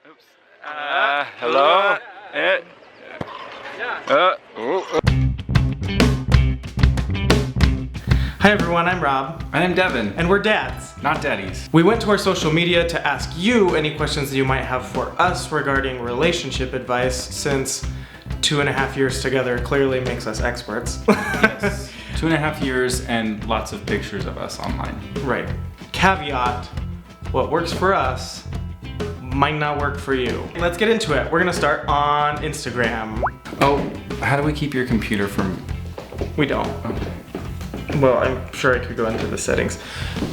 Oops. Hello? Hi everyone, I'm Rob. And I'm Devin. And we're dads. Not daddies. We went to our social media to ask you any questions that you might have for us regarding relationship advice, since 2.5 years together clearly makes us experts. Yes. 2.5 years and lots of pictures of us online. Right. Caveat, what works for us might not work for you. Let's get into it. We're gonna start on Instagram. Oh, how do we keep your computer from... We don't. Well, I'm sure I could go into the settings.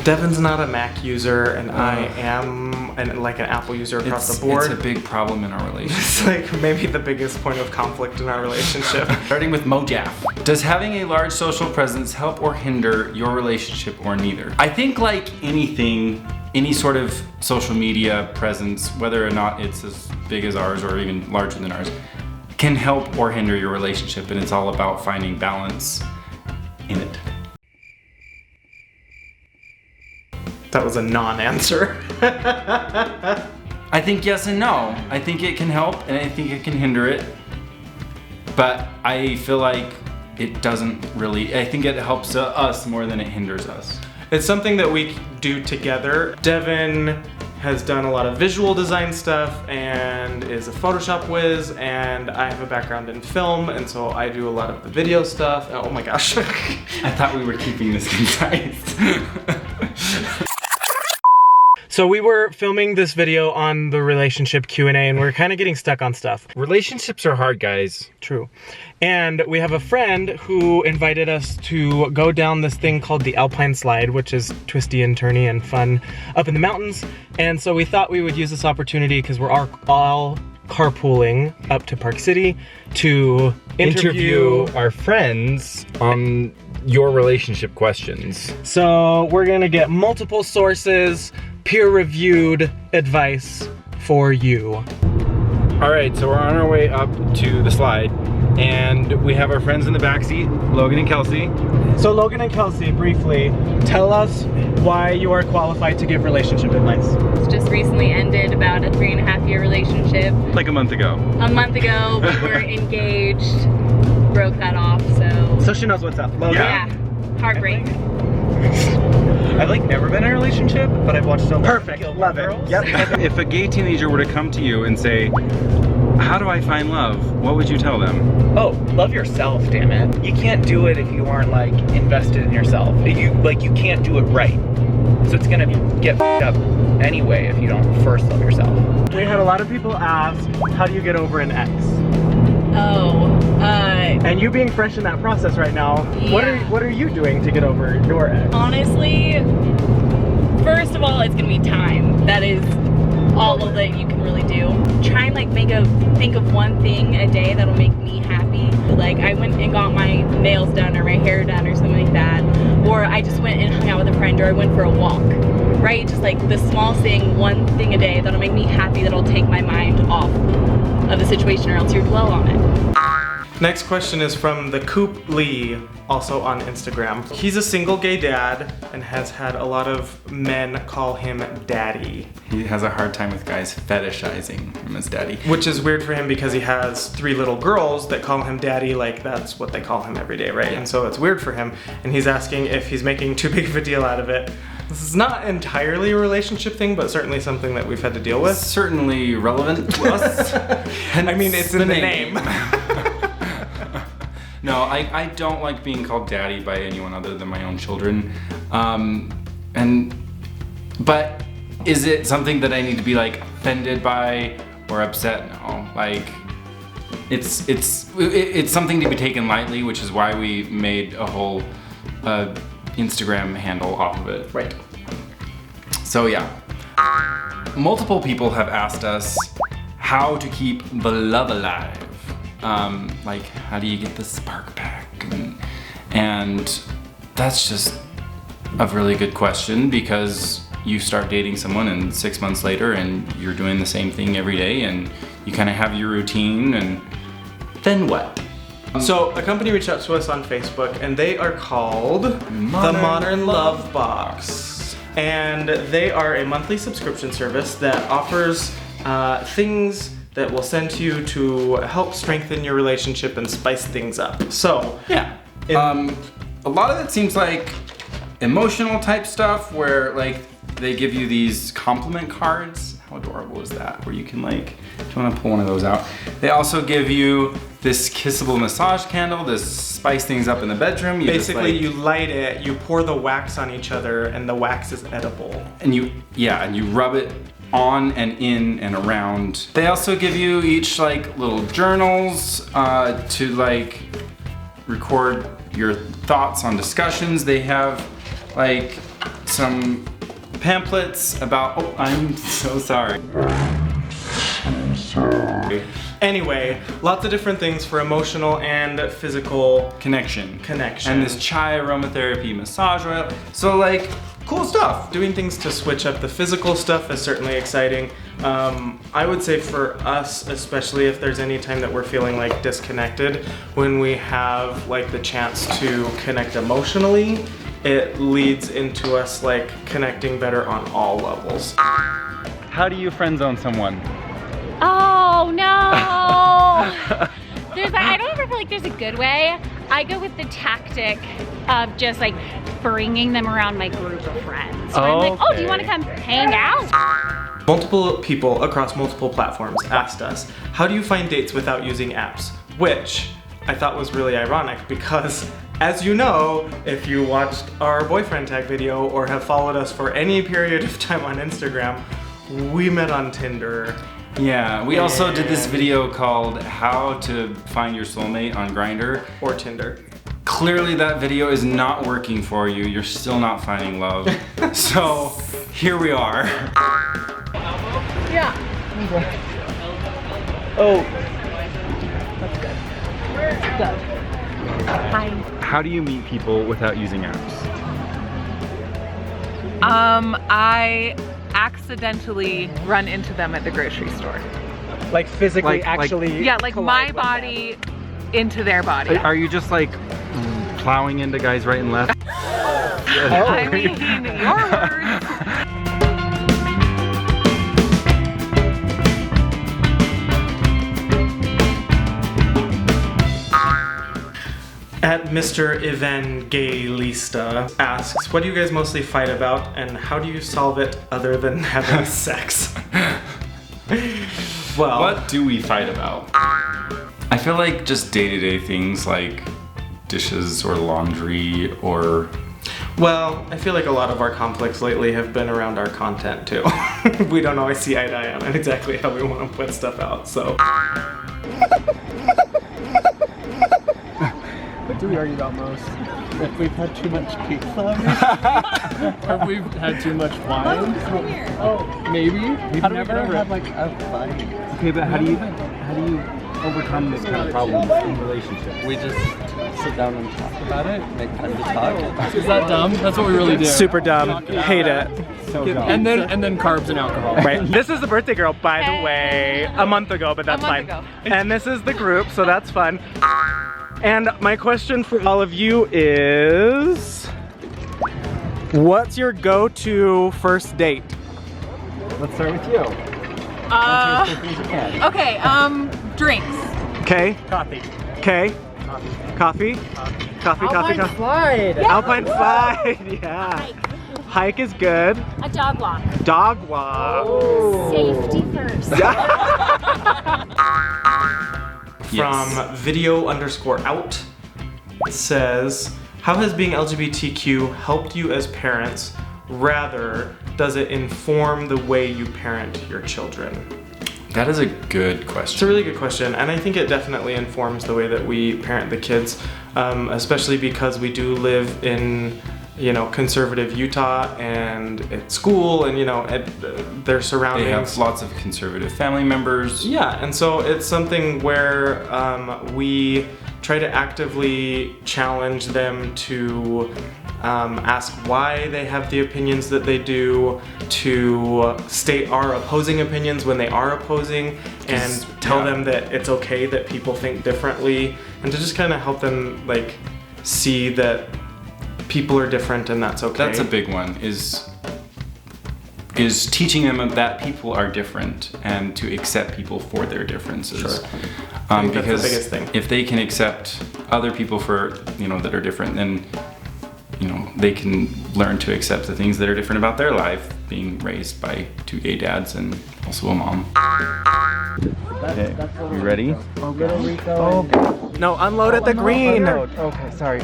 Devin's not a Mac user, and I am like an Apple user across the board. It's a big problem in our relationship. It's like maybe the biggest point of conflict in our relationship. Starting with Mojaf. Does having a large social presence help or hinder your relationship, or neither? I think like anything, any sort of social media presence, whether or not it's as big as ours or even larger than ours, can help or hinder your relationship, and it's all about finding balance in it. That was a non-answer. I think yes and no. I think it can help and I think it can hinder it. But I feel like it doesn't really, I think it helps us more than it hinders us. It's something that we do together. Devin has done a lot of visual design stuff and is a Photoshop whiz, and I have a background in film, and so I do a lot of the video stuff. Oh my gosh. I thought we were keeping this concise. So we were filming this video on the relationship Q&A, and we're kind of getting stuck on stuff. Relationships are hard, guys. True. And we have a friend who invited us to go down this thing called the Alpine slide, which is twisty and turny and fun up in the mountains. And so we thought we would use this opportunity, because we're all carpooling up to Park City, to interview our friends on your relationship questions. So we're gonna get multiple sources, peer-reviewed advice for you. All right, so we're on our way up to the slide, and we have our friends in the backseat, Logan and Kelsey. So Logan and Kelsey, briefly, tell us why you are qualified to give relationship advice. It's just recently ended about a 3.5-year relationship. Like a month ago. A month ago, we were engaged, broke that off, So she knows what's up. Logan? yeah, heartbreak. I've like never been in a relationship, but I've watched so many Perfect, love it. Yep. If a gay teenager were to come to you and say, how do I find love? What would you tell them? Oh, love yourself, damn it. You can't do it if you aren't like invested in yourself. You can't do it right. So it's gonna get f***ed up anyway if you don't first love yourself. We had a lot of people ask, how do you get over an ex? And you being fresh in that process right now, Yeah. what are you doing to get over your ex? Honestly, first of all, it's gonna be time. That is all that you can really do. Try and like think of one thing a day that'll make me happy. Like I went and got my nails done or my hair done or something like that. Or I just went and hung out with a friend, or I went for a walk. Right? Just like the small thing, one thing a day that'll make me happy, that'll take my mind off of the situation, or else you dwell on it. Next question is from the Coop Lee, also on Instagram. He's a single gay dad and has had a lot of men call him daddy. He has a hard time with guys fetishizing him as daddy. Which is weird for him because he has 3 little girls that call him daddy, like that's what they call him every day, right? And so it's weird for him. And he's asking if he's making too big of a deal out of it. This is not entirely a relationship thing, but certainly something that we've had to deal with. Certainly relevant to us. I mean, it's in the name. No, I don't like being called daddy by anyone other than my own children. But is it something that I need to be like offended by or upset? No, like it's something to be taken lightly, which is why we made a whole Instagram handle off of it. Right. So yeah, multiple people have asked us how to keep the love alive. Like, how do you get the spark back? And that's just a really good question, because you start dating someone and 6 months later and you're doing the same thing every day and you kind of have your routine, and then what? So a company reached out to us on Facebook, and they are called The Modern Love Box. And they are a monthly subscription service that offers things that will send to you to help strengthen your relationship and spice things up. So, Yeah. A lot of it seems like emotional type stuff where like they give you these compliment cards. How adorable is that? Where you can like, do you want to pull one of those out? They also give you this kissable massage candle to spice things up in the bedroom. You basically, just, like, you light it, you pour the wax on each other, and the wax is edible. and you rub it on and in and around. They also give you each like little journals to like record your thoughts on discussions. They have like some pamphlets about, oh, I'm so sorry. Anyway, lots of different things for emotional and physical Connection. connection. And this chai aromatherapy massage oil. So like, cool stuff. Doing things to switch up the physical stuff is certainly exciting. I would say for us, especially if there's any time that we're feeling like disconnected, when we have like the chance to connect emotionally, it leads into us like connecting better on all levels. How do you friend zone someone? Oh no! I don't ever feel like there's a good way. I go with the tactic of just like bringing them around my group of friends. So I'm like, oh, do you want to come hang out? Multiple people across multiple platforms asked us, how do you find dates without using apps? Which I thought was really ironic because, as you know, if you watched our boyfriend tag video or have followed us for any period of time on Instagram, we met on Tinder. Yeah, we also did this video called How to Find Your Soulmate on Grindr. Or Tinder. Clearly that video is not working for you. You're still not finding love. So here we are. Yeah. Oh, Hi. How do you meet people without using apps? I accidentally run into them at the grocery store. Like physically, Like- actually. Yeah, like my collide with body into their body. Are you just like plowing into guys right and left? I mean, your words. At Mr. Evangelista asks, what do you guys mostly fight about and how do you solve it other than having sex? Well, What do we fight about? I feel like just day-to-day things like dishes or laundry or... well, I feel like a lot of our conflicts lately have been around our content too. We don't always see eye to eye on exactly how we want to put stuff out, so. What do we argue about most? If we've had too much pizza? Or if we've had too much wine? Oh, maybe? We've never had like a fight. Okay, but how do you overcome this kind of problems in relationships? We just sit down and talk about it, make time to talk. Is that dumb? That's what we really do. Super dumb. Hate it. So dumb. And then carbs and alcohol. Right. This is the birthday girl, by the way, a month ago, but that's fine. month ago. And this is the group, so that's fun. And my question for all of you is, what's your go-to first date? Let's start with you. Okay, drinks. Okay. Coffee. Okay. Coffee. Coffee. Slide. Alpine slide. Yeah. Hike is good. A dog walk. Dog walk. Safety first. From video_out, it says, how has being LGBTQ helped you as parents? Rather, does it inform the way you parent your children? That is a good It's a question. really good question, and I think it definitely informs the way that we parent the kids, especially because we do live in, conservative Utah, and at school, and their They surroundings. have lots of conservative family members. Yeah, and so it's something where we try to actively challenge them to ask why they have the opinions that they do, to state our opposing opinions when they are opposing, and tell them that it's okay that people think differently, and to just kind of help them see that people are different and that's okay. That's a big one, is is teaching them that people are different and to accept people for their differences. Sure. I think that's because the biggest thing. if they can accept other people for, you know, that are different, then, you know, they can learn to accept the things that are different about their life, being raised by 2 gay dads and also a mom. Okay, you ready? Oh, no, unload at the green. Okay, sorry.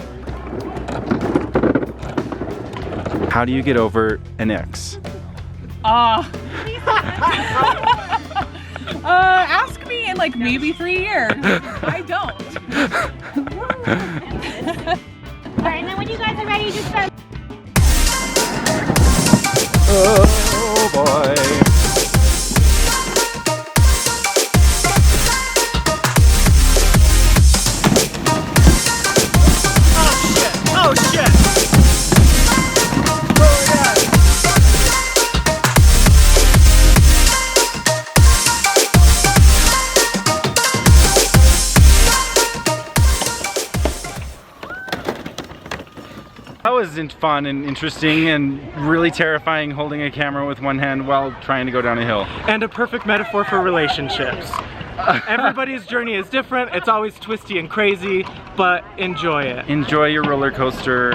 How do you get over an ex? Ask me in like maybe 3 years. I don't. Alright, and then when you guys are ready, just start. Oh boy. Oh shit! That was fun and interesting and really terrifying, holding a camera with one hand while trying to go down a hill. And a perfect metaphor for relationships. Everybody's journey is different. It's always twisty and crazy, but enjoy it. Enjoy your roller coaster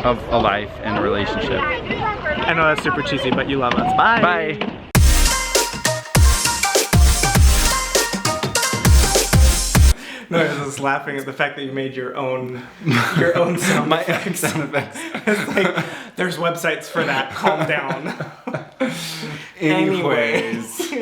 of a life and a relationship. I know that's super cheesy, but you love us. Bye. Bye. No, I was just laughing at the fact that you made your own sound My effects. sound effects. It's like, there's websites for that. Calm down. Anyways.